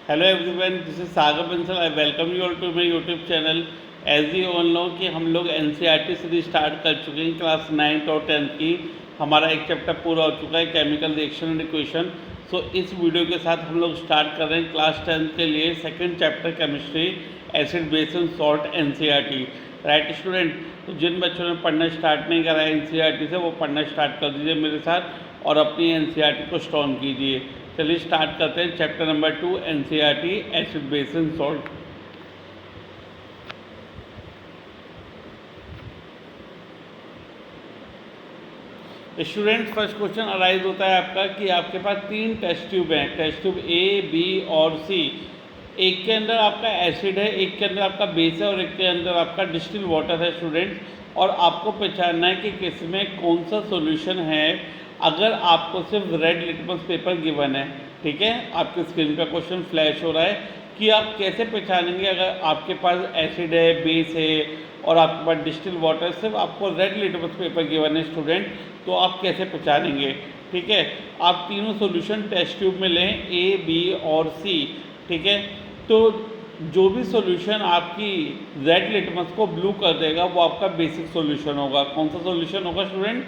Hello everyone, this is Sagar Bansal. I welcome you all to my YouTube channel. As you all know कि हम लोग NCERT series start कर चुके हैं class 9th और 10th की। हमारा एक चैप्टर पूरा हो चुका है, केमिकल रिएक्शन एंड इक्वेशन। सो इस वीडियो के साथ हम लोग स्टार्ट कर रहे हैं क्लास 10th के लिए second chapter chemistry, acid base and salt NCERT. Right student, तो जिन बच्चों ने पढ़ना स्टार्ट नहीं करा है एनसीईआरटी से, वो पढ़ना स्टार्ट कर दीजिए मेरे साथ और अपनी एनसीईआरटी को स्ट्रॉन्ग कीजिए। चलिए स्टार्ट करते हैं chapter number 2 NCERT, acid base and salt. Student, first question arise होता है आपका कि आपके पास 3 टेस्ट ट्यूब हैं, टेस्ट ट्यूब ए, बी और सी। एक के अंदर आपका एसिड है, एक के अंदर आपका बेस है और एक के अंदर आपका डिस्टिल वाटर है स्टूडेंट। और आपको पहचानना है कि किसमें कौन सा सॉल्यूशन है। अगर आपको सिर्फ रेड लिटमस पेपर गिवन है, ठीक है, आपकी स्क्रीन पर क्वेश्चन फ्लैश हो रहा है कि आप कैसे पहचानेंगे अगर आपके पास एसिड है, बेस है और आपके पास डिस्टिल वाटर, सिर्फ आपको रेड लिटमस पेपर गिवन है स्टूडेंट, तो आप कैसे पहचानेंगे। ठीक है, आप तीनों सॉल्यूशन टेस्ट ट्यूब में लें, ए, बी और सी। ठीक है, तो जो भी सॉल्यूशन आपकी रेड लिटमस को ब्लू कर देगा वो आपका बेसिक सॉल्यूशन होगा। कौन सा सॉल्यूशन होगा स्टूडेंट?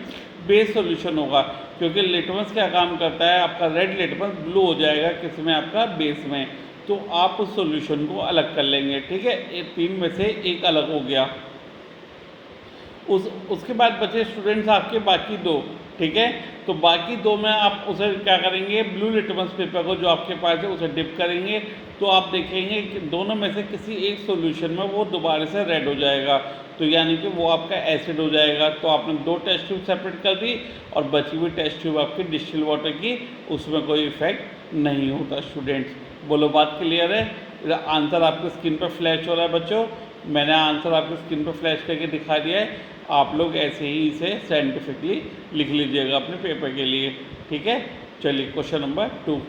बेस सॉल्यूशन होगा, क्योंकि लिटमस क्या काम करता है, आपका रेड लिटमस ब्लू हो जाएगा किसमें? आपका बेस में। तो आप उस सॉल्यूशन को अलग कर लेंगे। ठीक है, ये 3 में से एक अलग हो गया। उसके बाद बचे स्टूडेंट्स आपके बाकी 2। ठीक है, तो बाकी 2 में आप उसे क्या करेंगे, ब्लू लिटमस पेपर को जो आपके पास है उसे डिप करेंगे, तो आप देखेंगे कि दोनों में से किसी एक सॉल्यूशन में वो दोबारा से रेड हो जाएगा, तो यानी कि वो आपका एसिड हो जाएगा। तो आपने 2 टेस्ट ट्यूब सेपरेट कर दी और बची हुई टेस्ट ट्यूब आपकी डिस्टिल वाटर की, उसमें कोई इफेक्ट नहीं होता स्टूडेंट्स। बोलो, बात क्लियर है? आंसर आपकी स्क्रीन पर फ्लैश हो रहा है बच्चों, मैंने आंसर आपकी स्क्रीन पर फ्लैश करके दिखा दिया है। आप लोग ऐसे ही इसे साइंटिफिकली लिख लीजिएगा अपने पेपर के लिए। ठीक है, चलिए question number 2।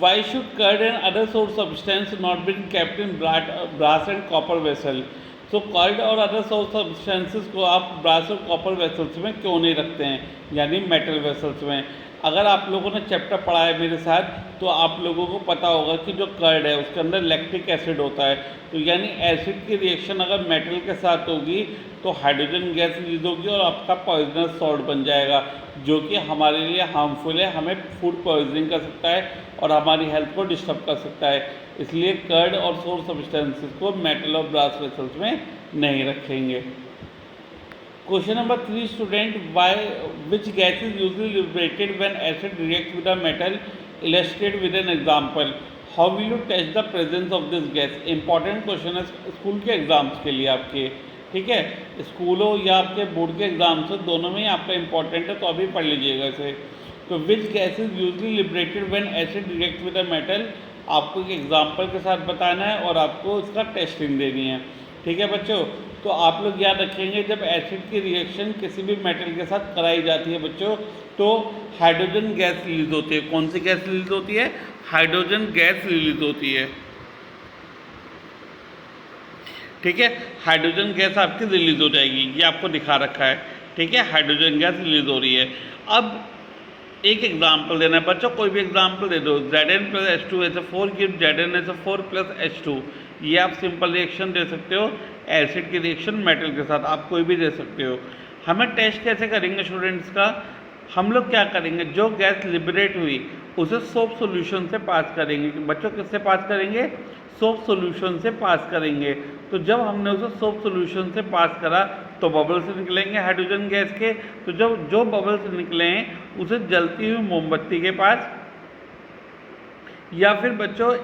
Why should curd and other sour substance not been kept in brass and copper vessel. So curd और अदर सोर्स सब्सटेंसेस को आप ब्रास और कॉपर वेसल्स में क्यों नहीं रखते हैं, यानी मेटल वेसल्स में। अगर आप लोगों ने चैप्टर पढ़ा है मेरे साथ, तो आप लोगों को पता होगा कि जो कर्ड है उसके अंदर लैक्टिक एसिड होता है, तो यानी एसिड की रिएक्शन अगर मेटल के साथ होगी तो हाइड्रोजन गैस रिलीज होगी और आपका पॉइजनस सॉल्ट बन जाएगा, जो कि हमारे लिए हार्मफुल है, हमें फूड पॉइजनिंग कर सकता है और हमारी हेल्थ को डिस्टर्ब कर सकता है। इसलिए कर्ड और सोर्स सब्सटेंसेस को मेटल और ब्रास वेसल्स में नहीं रखेंगे। Question number 3 student, why which gas is usually liberated when acid reacts with a metal? Illustrate with an example. How will you test the presence of this gas? Important question है school के exams के लिए आपके। ठीक है, school हो या आपके बोर्ड के एग्जाम्स हो, दोनों में ही आपका इंपॉर्टेंट है, तो अभी पढ़ लीजिएगा इसे। तो which gas is usually liberated when acid react with a metal, आपको एक एग्जाम्पल के साथ बताना है और आपको इसका टेस्टिंग देनी है। ठीक है बच्चों, तो आप लोग याद रखेंगे जब एसिड की रिएक्शन किसी भी मेटल के साथ कराई जाती है बच्चों, तो हाइड्रोजन गैस रिलीज होती है। कौन सी गैस रिलीज होती है? हाइड्रोजन गैस रिलीज होती है। ठीक है, हाइड्रोजन गैस आपकी रिलीज हो जाएगी, ये आपको दिखा रखा है। ठीक है, हाइड्रोजन गैस रिलीज हो रही है। अब एक एग्जाम्पल देना है बच्चों, कोई भी एग्जाम्पल दे दो। Zn plus H2SO4 give ZnSO4 plus H2। ये आप सिंपल रिएक्शन दे सकते हो, एसिड की रिएक्शन मेटल के साथ आप कोई भी दे सकते हो। हमें टेस्ट कैसे करेंगे स्टूडेंट्स का? हम लोग क्या करेंगे, जो गैस लिबरेट हुई उसे सोप सॉल्यूशन से पास करेंगे। बच्चों किससे पास करेंगे? सोप सॉल्यूशन से पास करेंगे। तो जब हमने उसे सोप सॉल्यूशन से पास करा तो बबल्स निकलेंगे हाइड्रोजन गैस के। तो जब जो बबल्स निकले हैं उसे जलती हुई मोमबत्ती के पास, या फिर बच्चों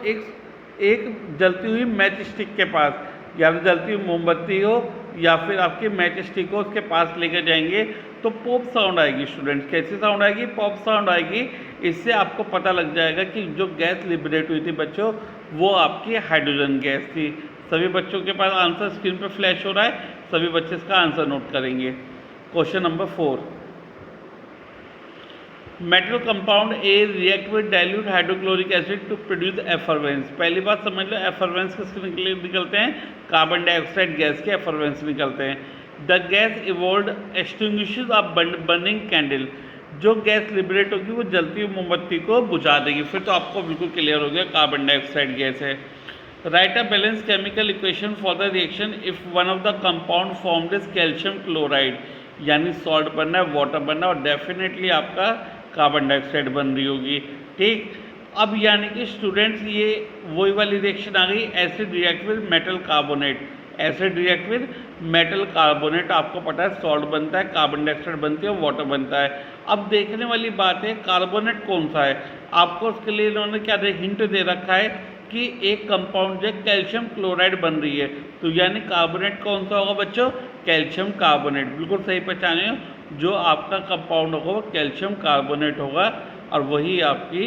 एक जलती हुई मैच स्टिक के पास, या फिर जलती हुई मोमबत्ती हो या फिर आपकी मैच स्टिक हो, उसके पास लेकर जाएंगे तो पॉप साउंड आएगी स्टूडेंट्स। कैसी साउंड आएगी? पॉप साउंड आएगी। इससे आपको पता लग जाएगा कि जो गैस लिबरेट हुई थी बच्चों, वो आपकी हाइड्रोजन गैस थी। सभी बच्चों के पास आंसर स्क्रीन पर फ्लैश हो रहा है, सभी बच्चे इसका आंसर नोट करेंगे। Question number 4, metal compound A react with dilute hydrochloric acid to produce effervescence. पहली बात समझ लो, एफरवेंस किसके निकलते हैं? कार्बन डाइऑक्साइड गैस के एफरवेंस निकलते हैं। The gas evolve extinguishes a burning candle. जो गैस लिबरेट होगी वो जलती हुई मोमबत्ती को बुझा देगी। फिर तो आपको बिल्कुल क्लियर हो गया कार्बन डाइऑक्साइड गैस है। Right a balance chemical equation for the reaction if one of the compound formed is calcium chloride, यानी सॉल्ट बनना है, वाटर बनना है और डेफिनेटली आपका कार्बन डाइऑक्साइड बन रही होगी। ठीक, अब यानी कि स्टूडेंट्स ये वही वाली रिएक्शन आ गई, acid react with metal carbonate. Acid react with metal carbonate, आपको पता है सॉल्ट बनता है, कार्बन डाइऑक्साइड बनती है, वाटर बनता है। अब देखने वाली बात है कार्बोनेट कौन सा है। आपको उसके लिए इन्होंने क्या हिंट दे रखा है कि एक कंपाउंड जो कैल्शियम क्लोराइड बन रही है, तो यानी कार्बोनेट कौन सा होगा बच्चों, कैल्शियम कार्बोनेट। बिल्कुल सही पहचाने हो, जो आपका कंपाउंड होगा वो कैल्शियम कार्बोनेट होगा और वही आपकी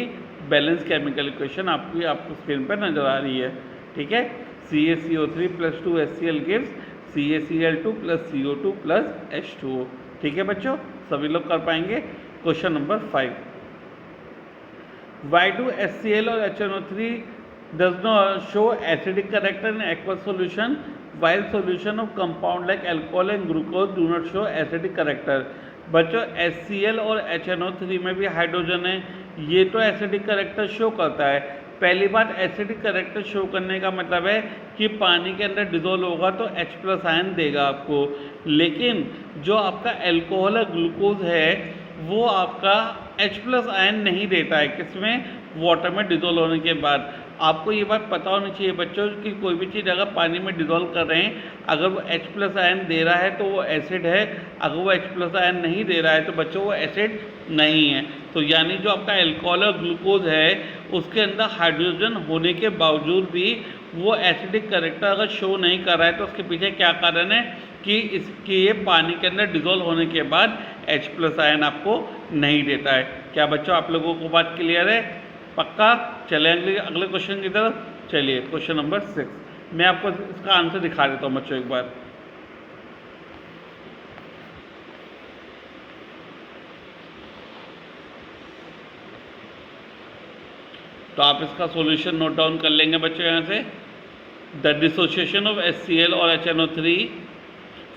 बैलेंस केमिकल इक्वेशन आपको स्क्रीन पर नजर आ रही है। ठीक है, CaCO3 + 2 HCl gives CaCl2 + CO2 + H2O। ठीक है बच्चों, सभी लोग कर पाएंगे। Question number 5, why do HCl और HNO3 does not show acidic character in aqueous solution while solution of compound like alcohol and glucose do not show acidic character। बच्चों HCl और HNO3 में भी हाइड्रोजन है, ये तो एसिडिक करेक्टर शो करता है। पहली बात, एसिडिक करेक्टर शो करने का मतलब है कि पानी के अंदर डिजोल्व होगा तो H+ आयन देगा आपको, लेकिन जो आपका अल्कोहल और ग्लूकोज है वो आपका H+ आयन नहीं देता है। किसमें, वाटर में डिजोल्व होने के बाद। आपको ये बात पता होनी चाहिए बच्चों कि कोई भी चीज़ अगर पानी में डिजोल्व कर रहे हैं, अगर वो H+ आयन दे रहा है तो वो एसिड है, अगर वो H+ आयन नहीं दे रहा है तो बच्चों वो एसिड नहीं है। तो यानी जो आपका अल्कोहल और ग्लूकोज है उसके अंदर हाइड्रोजन होने के बावजूद भी वो एसिडिक करेक्टर अगर शो नहीं कर रहा है तो उसके पीछे क्या कारण है कि इसके ये पानी के अंदर डिजोल्व होने के बाद H+ आयन आपको नहीं देता है। क्या बच्चों आप लोगों को बात क्लियर है? पक्का? चले अगले क्वेश्चन की तरफ। चलिए क्वेश्चन नंबर 6, मैं आपको इसका आंसर दिखा देता हूँ बच्चों एक बार। तो आप इसका सॉल्यूशन नोट डाउन कर लेंगे बच्चों यहाँ से। द डिसोसिएशन ऑफ HCl और HNO3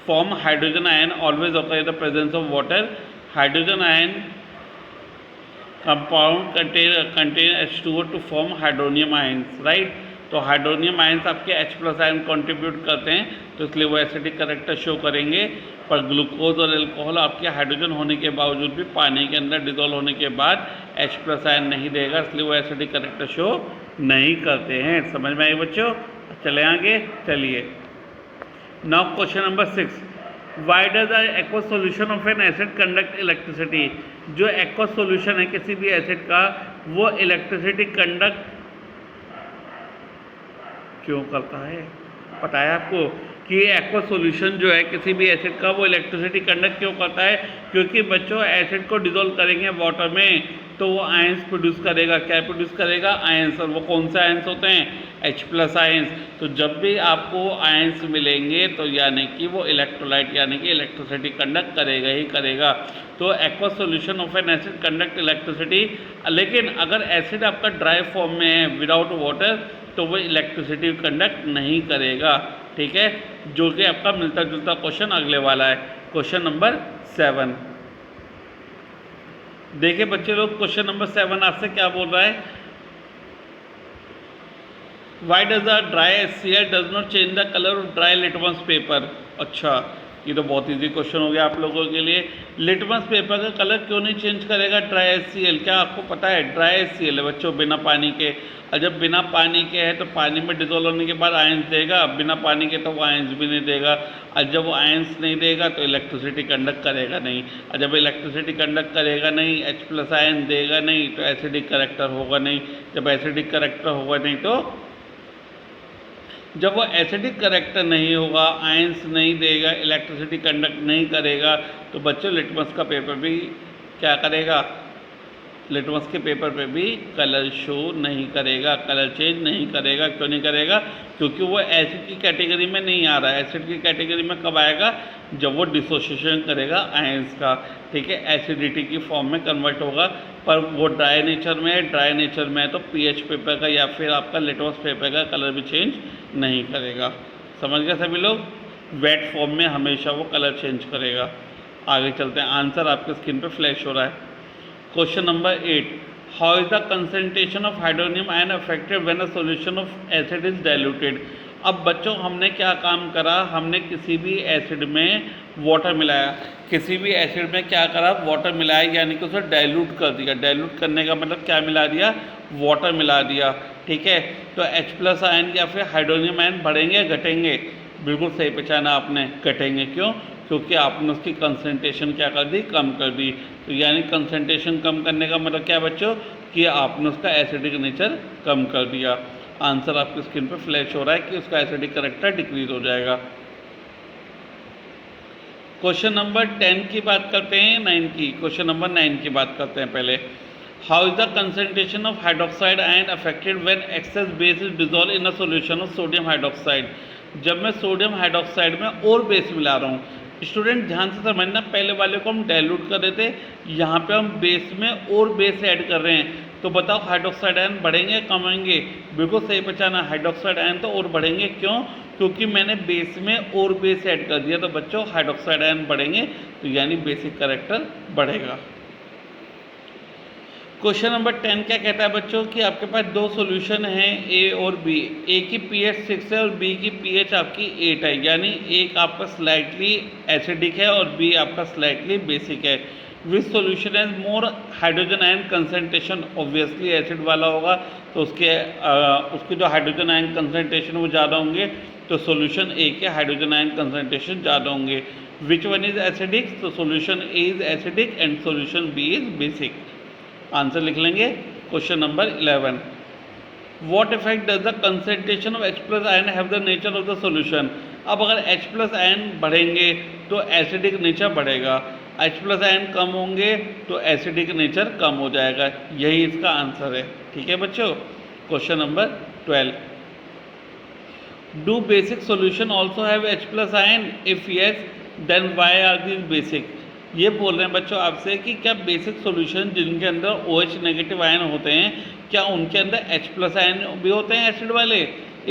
form hydrogen ion always occur in the presence of water. Hydrogen ion compound contain H2O to form hydronium ions, right. तो हाइड्रोनियम आयन्स आपके H+ आयन कंट्रीब्यूट करते हैं, तो इसलिए वो एसिडिक करेक्टर शो करेंगे। पर ग्लूकोज और अल्कोहल आपके हाइड्रोजन होने के बावजूद भी पानी के अंदर डिजोल्व होने के बाद H+ आयन नहीं देगा, इसलिए वो एसिडिक करेक्टर शो नहीं करते हैं। समझ में आई बच्चों? चले आगे, चलिए। Now question number 6, why does aqua solution of N acid conduct electricity. जो एक्वा सोल्यूशन है किसी भी एसिड का वो इलेक्ट्रिसिटी कंडक्ट क्यों करता है? पता है आपको कि एक्वा सोल्यूशन जो है किसी भी एसिड का वो इलेक्ट्रिसिटी कंडक्ट क्यों करता है? क्योंकि बच्चों एसिड को डिजोल्व करेंगे वाटर में तो वो आयंस प्रोड्यूस करेगा। क्या प्रोड्यूस करेगा? आयंस। और वो कौन से आयंस होते हैं? H+ ions. तो जब भी आपको आयंस मिलेंगे तो यानी कि वो इलेक्ट्रोलाइट यानी कि इलेक्ट्रिसिटी कंडक्ट करेगा ही करेगा। तो aqua solution of N acid conduct electricity. लेकिन अगर एसिड आपका ड्राई फॉर्म में है विदाउट वाटर तो वो इलेक्ट्रिसिटी कंडक्ट नहीं करेगा। ठीक है, जो कि आपका मिलता जुलता क्वेश्चन अगले वाला है, क्वेश्चन नंबर 7। देखिए बच्चे लोग, क्वेश्चन नंबर 7 आपसे क्या बोल रहा है? Why does the dry HCl does not change the colour of dry litmus paper. अच्छा, ये तो बहुत इजी क्वेश्चन हो गया आप लोगों के लिए। लिटमस पेपर का कलर क्यों नहीं चेंज करेगा ड्राई HCl? क्या आपको पता है? ड्राई HCl है बच्चों, बिना पानी के। और जब बिना पानी के है तो पानी में डिजोल्व होने के बाद आयंस देगा, बिना पानी के तो वो आयंस भी नहीं देगा। और जब वो आयंस नहीं देगा तो इलेक्ट्रिसिटी कंडक्ट करेगा नहीं, और जब इलेक्ट्रिसिटी कंडक्ट करेगा नहीं, H+ आयन देगा नहीं तो एसिडिक करेक्टर होगा नहीं। जब एसिडिक करेक्टर होगा नहीं तो जब वो एसिडिक करेक्टर नहीं होगा, आयंस नहीं देगा, इलेक्ट्रिसिटी कंडक्ट नहीं करेगा तो बच्चों लिटमस का पेपर भी क्या करेगा? लिटमस के पेपर पे भी कलर शो नहीं करेगा, कलर चेंज नहीं करेगा। क्यों नहीं करेगा? क्योंकि वो एसिड की कैटेगरी में नहीं आ रहा है। एसिड की कैटेगरी में कब आएगा? जब वो डिसोसिएशन करेगा आयंस का। ठीक है, एसिडिटी की फॉर्म में कन्वर्ट होगा। पर वो ड्राई नेचर में है, ड्राई नेचर में है तो पीएच पेपर का या फिर आपका लिटमस पेपर का कलर भी चेंज नहीं करेगा। समझ गए सभी लोग? वेट फॉर्म में हमेशा वो कलर चेंज करेगा। आगे चलते हैं, आंसर आपके स्क्रीन पे फ्लैश हो रहा है। Question number 8, how is the concentration of hydronium ion affected when a solution of acid is diluted. अब बच्चों हमने क्या काम करा, हमने किसी भी एसिड में वाटर मिलाया, किसी भी एसिड में क्या करा, वाटर मिलाया, यानी कि उसे डाइल्यूट कर दिया। डाइल्यूट करने का मतलब क्या मिला दिया, वाटर मिला दिया, ठीक है। तो H+ आयन या फिर हाइड्रोनियम आयन बढ़ेंगे घटेंगे, बिल्कुल सही पहचाना आपने, घटेंगे। क्यों, क्योंकि आपने उसकी कंसंट्रेशन क्या कर दी, कम कर दी। तो यानी कंसंट्रेशन कम करने का मतलब क्या बच्चों, कि आपने उसका एसिडिक नेचर कम कर दिया। आंसर आपकी स्क्रीन पर फ्लैश हो रहा है कि उसका एसिडिक करेक्टर डिक्रीज हो जाएगा। क्वेश्चन नंबर 10 की बात करते हैं, 9 की। क्वेश्चन नंबर 9 की बात करते हैं पहले। How is the concentration of hydroxide ion affected when excess base is dissolve in a solution of sodium hydroxide. जब मैं सोडियम हाइड्रोक्साइड में और बेस मिला रहा हूँ, स्टूडेंट ध्यान से समझना, पहले वाले को हम डाइल्यूट कर देते, यहाँ पे हम बेस में और बेस ऐड कर रहे हैं। तो बताओ हाइड्रोक्साइड आयन बढ़ेंगे कम होंगे, बिल्कुल सही पहचाना, हाइड्रोक्साइड आयन तो और बढ़ेंगे। क्यों, क्योंकि मैंने बेस में और बेस ऐड कर दिया, तो बच्चों हाइड्रोक्साइड आयन बढ़ेंगे, तो यानी बेसिक कैरेक्टर बढ़ेगा। क्वेश्चन नंबर 10 क्या कहता है बच्चों, कि आपके पास दो सॉल्यूशन हैं ए और बी, ए की pH 6 है और बी की pH आपकी 8 है, यानी एक आपका स्लाइटली एसिडिक है और बी आपका स्लाइटली बेसिक है। Which solution has more hydrogen ion concentration, obviously acid वाला होगा, तो उसके जो हाइड्रोजन आयन कंसंट्रेशन वो ज़्यादा होंगे, तो सॉल्यूशन ए के हाइड्रोजन आयन कंसंट्रेशन ज़्यादा होंगे। विच वन इज एसिडिक, तो solution A is acidic and solution B is basic. Answer लिख लेंगे। Question number 11, what effect does the concentration of H+ ion have the nature of the solution. अब अगर H+ ion बढ़ेंगे तो acidic nature बढ़ेगा, H+ ion कम होंगे तो एसिडिक नेचर कम हो जाएगा, यही इसका आंसर है, ठीक है बच्चों। Question number 12, do basic solution also have H+ ion, if yes then why are these basic. ये बोल रहे हैं बच्चों आपसे कि क्या बेसिक सॉल्यूशन जिनके अंदर OH नेगेटिव आयन होते हैं, क्या उनके अंदर H+ आयन भी होते हैं एसिड वाले।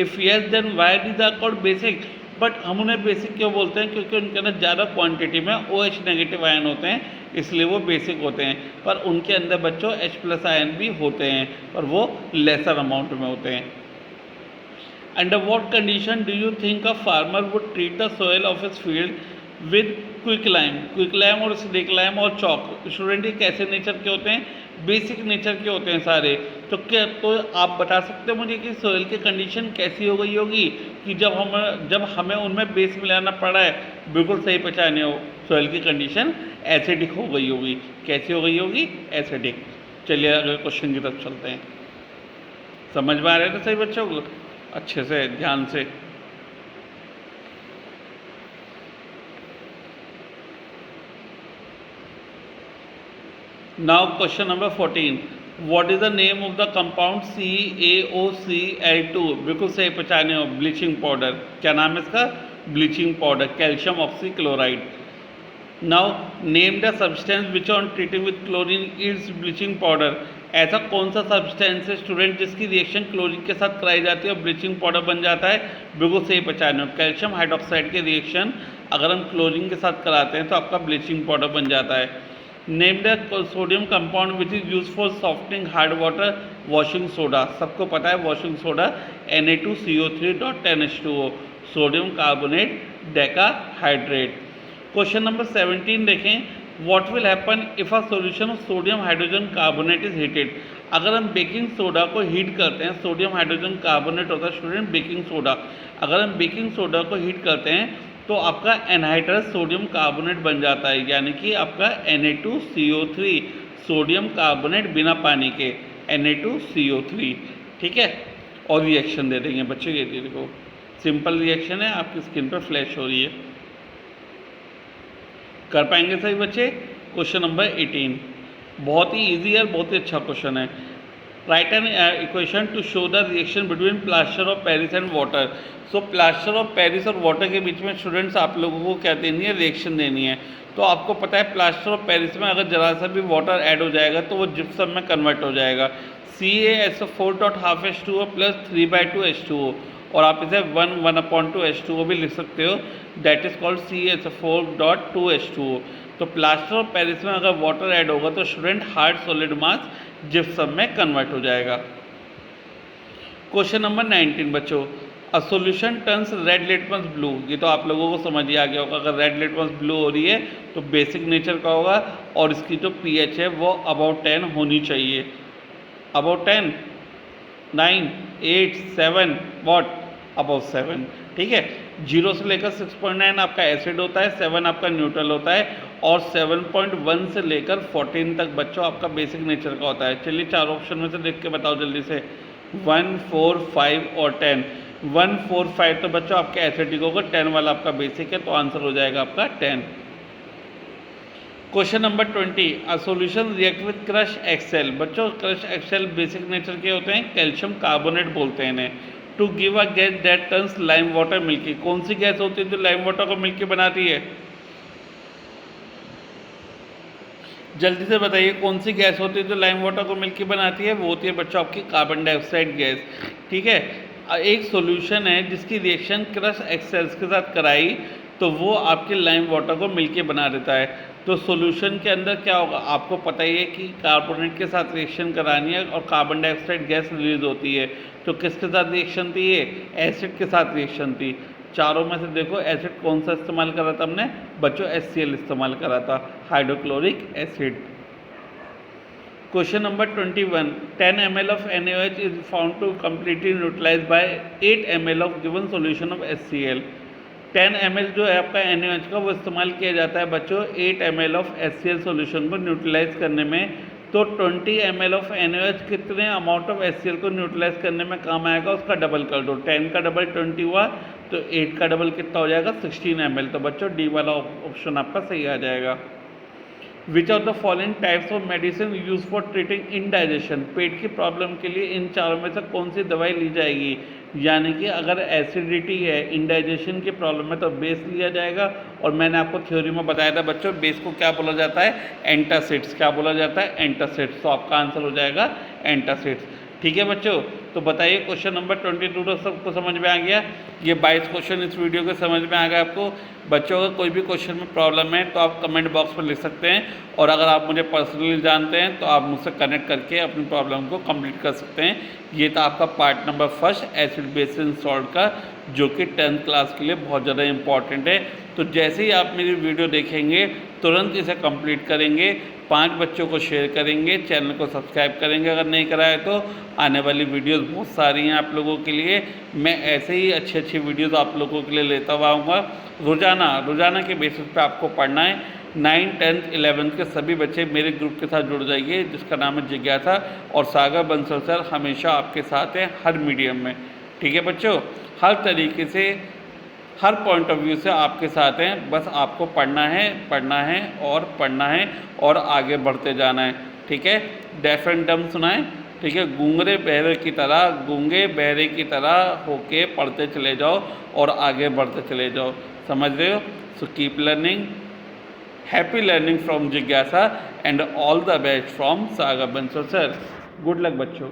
If yes then why these are called basic. But हम उन्हें बेसिक क्यों बोलते हैं, क्योंकि उनके अंदर ज़्यादा क्वांटिटी में OH नेगेटिव आयन होते हैं, इसलिए वो बेसिक होते हैं। पर उनके अंदर बच्चों H+ आयन भी होते हैं, पर वो लेसर अमाउंट में होते हैं। Under what condition do you think a farmer would treat the soil of his field with quick lime और स्नेक लाइम और चौक। स्टूडेंट ये कैसे नेचर के होते हैं, बेसिक नेचर के होते हैं सारे। तो क्या, तो आप बता सकते हो मुझे कि सॉइल की कंडीशन कैसी हो गई होगी, कि जब हमें उनमें बेस मिलाना पड़ा है, बिल्कुल सही पहचाने हो, सॉइल की कंडीशन एसिडिक हो गई होगी। कैसी हो गई होगी, एसिडिक। चलिए अगले क्वेश्चन की तरफ चलते हैं। समझ में आ रहा है तो सही बच्चों को, अच्छे से ध्यान से। Now question number 14, what is the name of the compound CaOCl2। बिल्कुल सही पहचाने हो, ब्लीचिंग पाउडर। क्या नाम है इसका, bleaching powder, calcium oxychloride. Now name the substance which on treating with chlorine is bleaching powder. ऐसा कौन सा सब्सटेंस है स्टूडेंट जिसकी रिएक्शन क्लोरीन के साथ कराई जाती है और ब्लीचिंग पाउडर बन जाता है, बिल्कुल सही पहचाने हो, कैल्शियम हाइड्रोक्साइड के रिएक्शन अगर हम क्लोरीन के साथ कराते हैं तो आपका ब्लीचिंग पाउडर बन जाता है। Name the sodium compound which is use for softening hard water, washing soda. सबको पता है washing soda Na2CO3.10H2O, sodium carbonate decahydrate. Question number 17 देखें, what will happen if a solution of sodium hydrogen carbonate is heated. अगर हम baking soda को heat करते हैं, sodium hydrogen carbonate होता है स्टूडेंट बेकिंग सोडा, अगर हम बेकिंग सोडा को हीट करते हैं तो आपका एनहाइड्रस सोडियम कार्बोनेट बन जाता है, यानी कि आपका Na2CO3, सोडियम कार्बोनेट बिना पानी के Na2CO3, ठीक है। और रिएक्शन दे देंगे बच्चों, ये देखो सिंपल रिएक्शन है, आपकी स्किन पर फ्लैश हो रही है, कर पाएंगे सही बच्चे। क्वेश्चन नंबर 18 बहुत ही इजी और बहुत ही अच्छा क्वेश्चन है। Right an equation two show the reaction between plaster of Paris and water. So plaster of Paris और वाटर के बीच में स्टूडेंट्स आप लोगों को क्या देनी है, रिएक्शन देनी है। तो आपको पता है प्लास्टर ऑफ पेरिस में अगर जरा सा भी वाटर ऐड हो जाएगा तो वो जिप्सम में कन्वर्ट हो जाएगा, CaSO4.12H2O प्लस 3/2H2O, और आप इसे 1/2H2O भी लिख सकते हो, दैट इज कॉल्ड CaSO4.2H2O। तो प्लास्टर ऑफ पेरिस में अगर वाटर ऐड होगा तो स्टूडेंट हार्ड सॉलिड मास जिप्सम में कन्वर्ट हो जाएगा। क्वेश्चन नंबर 19 बच्चों, a solution turns red litmus blue. ये तो आप लोगों को समझ ही आ गया होगा, अगर रेड लिटमस ब्लू हो रही है तो बेसिक नेचर का होगा और इसकी जो पीएच है वो अबाउट 10 होनी चाहिए। About 10, 9, 8, 7 what, about 7। ठीक है, 0 से लेकर 6.9 आपका एसिड होता है, 7 आपका न्यूट्रल होता है और 7.1 से लेकर 14 तक बच्चों आपका बेसिक नेचर का होता है। चलिए 4 ऑप्शन में से देख के बताओ जल्दी से, 1, 4, 5 और 10। 1, 4, 5 तो बच्चों आपके एसिडिक होगा, 10 वाला आपका बेसिक है, तो आंसर हो जाएगा आपका 10। Question number 20, a solution react with crush eggshell. बच्चों क्रश एक्सेल बेसिक नेचर के होते हैं, कैल्शियम कार्बोनेट बोलते हैं इन्हें। To give a gas that turns lime water milky. कौन सी गैस होती है जो लाइम वाटर को मिल्की बनाती है? जल्दी से बताइए कौन सी गैस होती है जो लाइम वाटर को मिल्की बनाती है? वो होती है बच्चों आपकी कार्बन डाइऑक्साइड गैस। ठीक है, एक सॉल्यूशन है जिसकी रिएक्शन क्रश एक्सेल्स के साथ कराई तो वो आपके लाइम वाटर को मिल्की बना देता है। तो सॉल्यूशन के अंदर क्या होगा आपको पता ही है कि कार्बोनेट के साथ रिएक्शन करानी है और कार्बन डाइऑक्साइड गैस रिलीज होती है। तो किसके साथ रिएक्शन थी? ये एसिड के साथ रिएक्शन थी। चारों में से देखो एसिड कौन सा इस्तेमाल करा था हमने? बच्चों HCl इस्तेमाल करा था, hydrochloric acid. Question number 21, 10 ml of NaOH is found to completely neutralized by 8 ml of given solution of HCl। 10 ml जो है आपका NaOH का वो इस्तेमाल किया जाता है बच्चों 8 ml ऑफ HCl सॉल्यूशन को न्यूट्रलाइज करने में। तो 20 ml ऑफ NaOH कितने अमाउंट ऑफ HCl को न्यूट्रलाइज करने में काम आएगा? उसका डबल कर दो, 10 का डबल 20 हुआ तो 8 का डबल कितना हो जाएगा? 16 ml। तो बच्चों डी वाला ऑप्शन आपका सही आ जाएगा। Which of the following types of medicine use for treating indigestion. पेट की प्रॉब्लम के लिए इन चारों में से कौन सी दवाई ली जाएगी? यानी कि अगर एसिडिटी है, इनडाइजेशन की प्रॉब्लम है तो बेस लिया जाएगा। और मैंने आपको थ्योरी में बताया था बच्चों बेस को क्या बोला जाता है? एंटासिड्स। क्या बोला जाता है? एंटासिड्स। तो आपका आंसर हो जाएगा एंटासिड्स। ठीक है बच्चों, तो बताइए क्वेश्चन नंबर 22 तक सबको समझ में आ गया? ये 22 क्वेश्चन इस वीडियो के समझ में आ गया आपको? बच्चों अगर कोई भी क्वेश्चन में प्रॉब्लम है तो आप कमेंट बॉक्स में लिख सकते हैं और अगर आप मुझे पर्सनली जानते हैं तो आप मुझसे कनेक्ट करके अपनी प्रॉब्लम को कंप्लीट कर सकते हैं। ये था आपका part number 1 acid base and salt का, जो कि 10th क्लास के लिए बहुत ज़्यादा इंपॉर्टेंट है। तो जैसे ही आप मेरी वीडियो देखेंगे तुरंत इसे कंप्लीट करेंगे, 5 बच्चों को शेयर करेंगे, चैनल को सब्सक्राइब करेंगे अगर नहीं करा है तो। आने वाली वीडियोस बहुत सारी हैं आप लोगों के लिए, मैं ऐसे ही अच्छी अच्छी वीडियोस आप लोगों के लिए लेता हुआ आऊँगा। रोज़ाना के बेसिस पे आपको पढ़ना है। 9, 10th, 11th के सभी बच्चे मेरे ग्रुप के साथ जुड़ जाइए जिसका नाम है जिज्ञासा, और सागर बंसल सर हमेशा आपके साथ हैं हर मीडियम में। ठीक है बच्चों, हर तरीके से हर पॉइंट ऑफ व्यू से आपके साथ हैं। बस आपको पढ़ना है और आगे बढ़ते जाना है। ठीक है, डेफ एंड डम सुनाएं। ठीक है, गूंगे बहरे की तरह होके पढ़ते चले जाओ और आगे बढ़ते चले जाओ। समझ रहे हो? So keep learning, happy learning from जिज्ञासा and all the best from Sagar Bansal sir. Good luck बच्चों।